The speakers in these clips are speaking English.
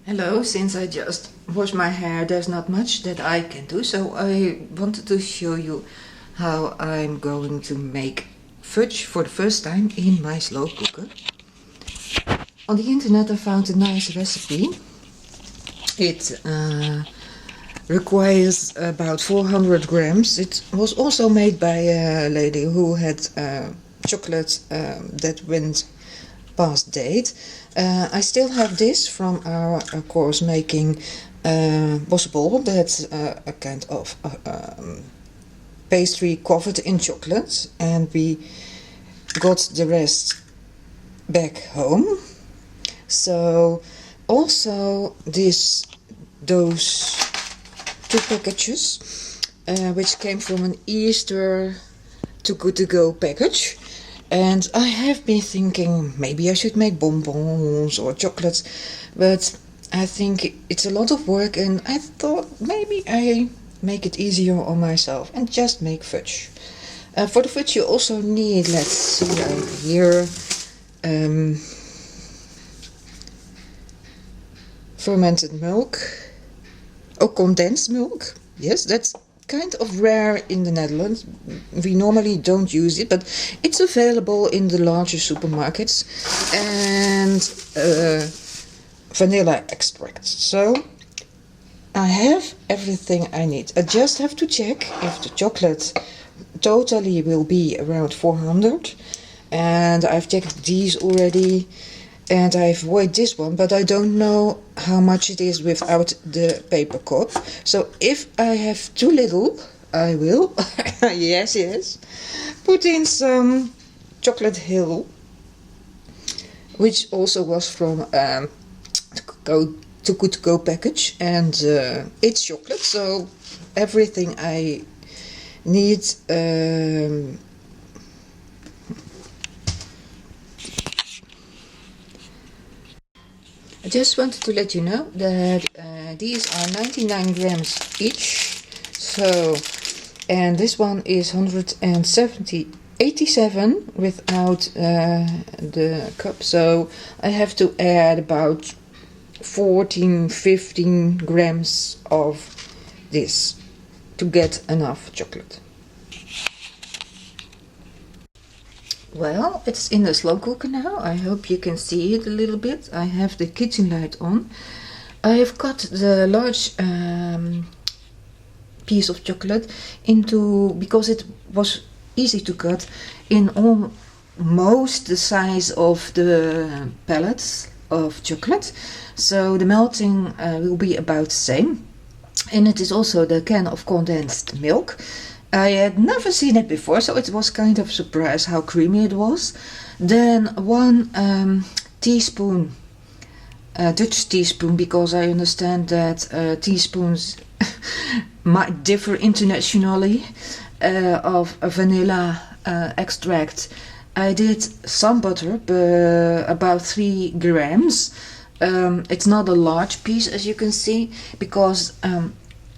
Hello, since I just washed my hair, there's not much that I can do, so I wanted to show you how I'm going to make fudge for the first time in my slow cooker. On the internet I found a nice recipe. It requires about 400 grams. It was also made by a lady who had chocolate that went past date. I still have this from our course making bosbol. That's a kind of pastry covered in chocolate, and we got the rest back home. So also those two packages which came from an Easter too good to go package. And I have been thinking maybe I should make bonbons or chocolates, but I think it's a lot of work, and I thought maybe I make it easier on myself and just make fudge. For the fudge you also need, let's see over here, fermented milk, condensed milk. Yes, that's kind of rare in the Netherlands. We normally don't use it, but it's available in the larger supermarkets. And vanilla extract. So I have everything I need. I just have to check if the chocolate totally will be around 400. And I've checked these already. And I've weighed this one, but I don't know how much it is without the paper cup. So if I have too little, I will, yes, put in some chocolate hill, which also was from Too Good To Go package, and it's chocolate, so everything I need. I just wanted to let you know that these are 99 grams each. So, and this one is 187 without the cup. So I have to add about 14-15 grams of this to get enough chocolate. Well, it's in the slow cooker now. I hope you can see it a little bit. I have the kitchen light on. I have cut the large piece of chocolate into, because it was easy to cut, in almost the size of the pellets of chocolate. So the melting will be about the same. And it is also the can of condensed milk. I had never seen it before, so it was kind of a surprise how creamy it was. Then 1 teaspoon, Dutch teaspoon, because I understand that teaspoons might differ internationally, of vanilla extract. I did some butter, about 3 grams. It's not a large piece, as you can see, because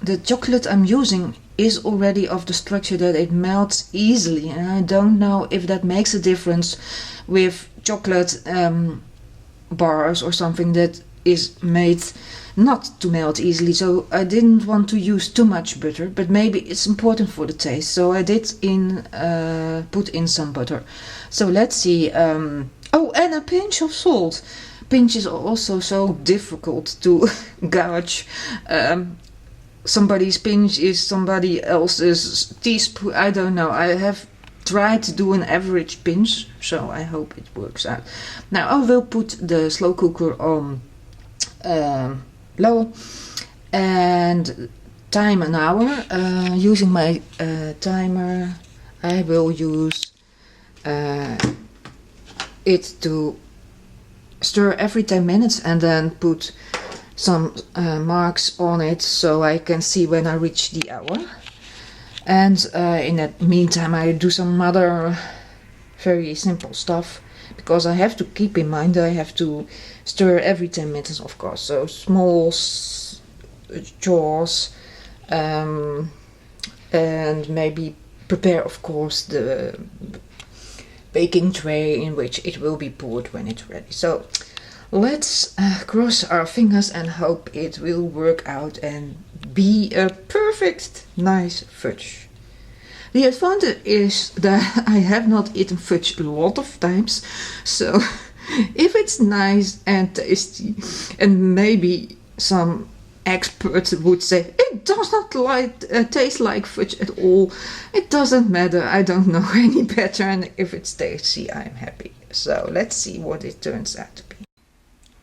the chocolate I'm using is already of the structure that it melts easily, and I don't know if that makes a difference with chocolate bars or something that is made not to melt easily. So I didn't want to use too much butter, but maybe it's important for the taste, so I did put in some butter. So let's see. Oh, and a pinch of salt. Pinches are also so difficult to gauge. Somebody's pinch is somebody else's teaspoon. I don't know. I have tried to do an average pinch, so I hope it works out. Now I will put the slow cooker on low and time an hour. Using my timer, I will use it to stir every 10 minutes and then put some marks on it so I can see when I reach the hour. And in that meantime I do some other very simple stuff, because I have to keep in mind that I have to stir every 10 minutes, of course. So small chores, and maybe prepare, of course, the baking tray in which it will be poured when it's ready. So let's cross our fingers and hope it will work out and be a perfect, nice fudge. The advantage is that I have not eaten fudge a lot of times, so if it's nice and tasty, and maybe some experts would say it does not taste like fudge at all, it doesn't matter, I don't know any better, and if it's tasty I'm happy. So let's see what it turns out to be.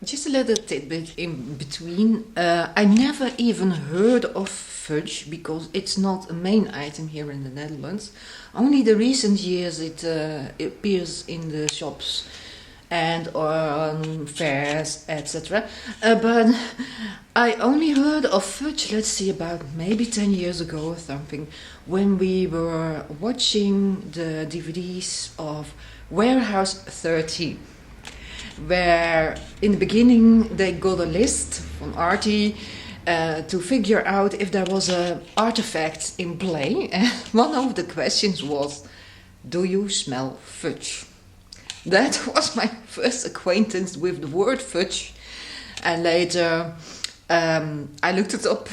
Just a little tidbit in between. I never even heard of fudge because it's not a main item here in the Netherlands. Only the recent years it appears in the shops and on fairs, etc. But I only heard of fudge, let's see, about maybe 10 years ago or something, when we were watching the DVDs of Warehouse 13. Where in the beginning they got a list from Artie to figure out if there was an artifact in play. And one of the questions was, do you smell fudge? That was my first acquaintance with the word fudge. And later I looked it up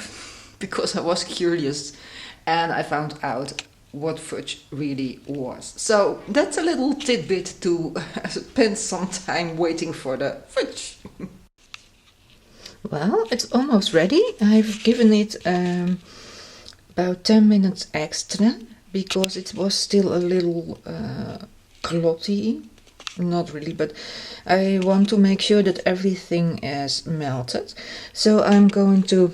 because I was curious, and I found out what fudge really was. So that's a little tidbit to spend some time waiting for the fudge. Well, it's almost ready. I've given it about 10 minutes extra because it was still a little clotty. Not really, but I want to make sure that everything is melted. So I'm going to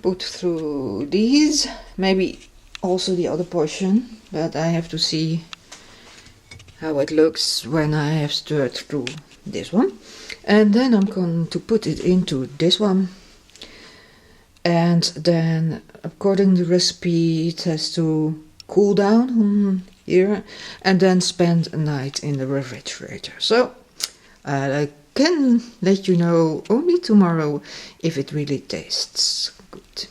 put through these, maybe also the other portion, but I have to see how it looks when I have stirred through this one. And then I'm going to put it into this one, and then according to the recipe it has to cool down here and then spend a night in the refrigerator. So I can let you know only tomorrow if it really tastes good.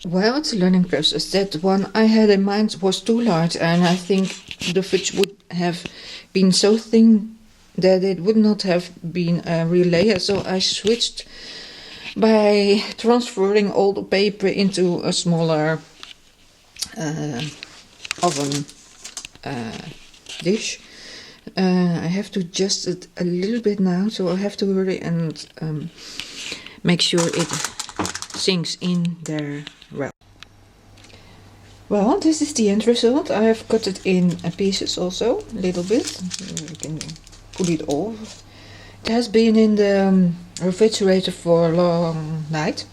Well, it's a learning process. That one I had in mind was too large, and I think the fudge would have been so thin that it would not have been a real layer. So I switched by transferring all the paper into a smaller oven dish. I have to adjust it a little bit now, so I have to hurry and make sure it sinks in there well. Well, this is the end result. I have cut it in pieces also, a little bit. You can put it off. It has been in the refrigerator for a long night.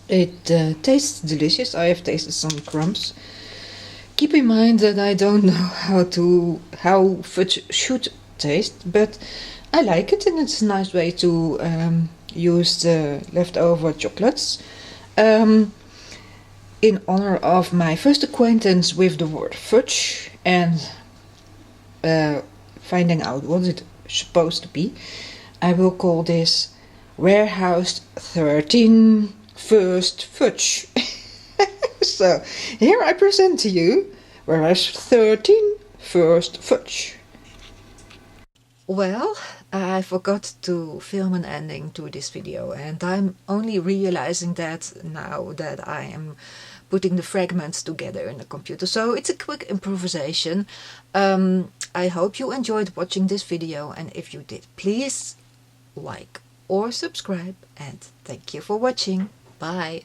It tastes delicious. I have tasted some crumbs. Keep in mind that I don't know how fudge should taste, but I like it, and it's a nice way to use the leftover chocolates. In honor of my first acquaintance with the word fudge and finding out what it's supposed to be, I will call this Warehouse 13 First Fudge. So here I present to you Warehouse 13 First Fudge. Well, I forgot to film an ending to this video, and I'm only realizing that now that I am putting the fragments together in the computer. So it's a quick improvisation. I hope you enjoyed watching this video, and if you did, please like or subscribe, and thank you for watching. Bye.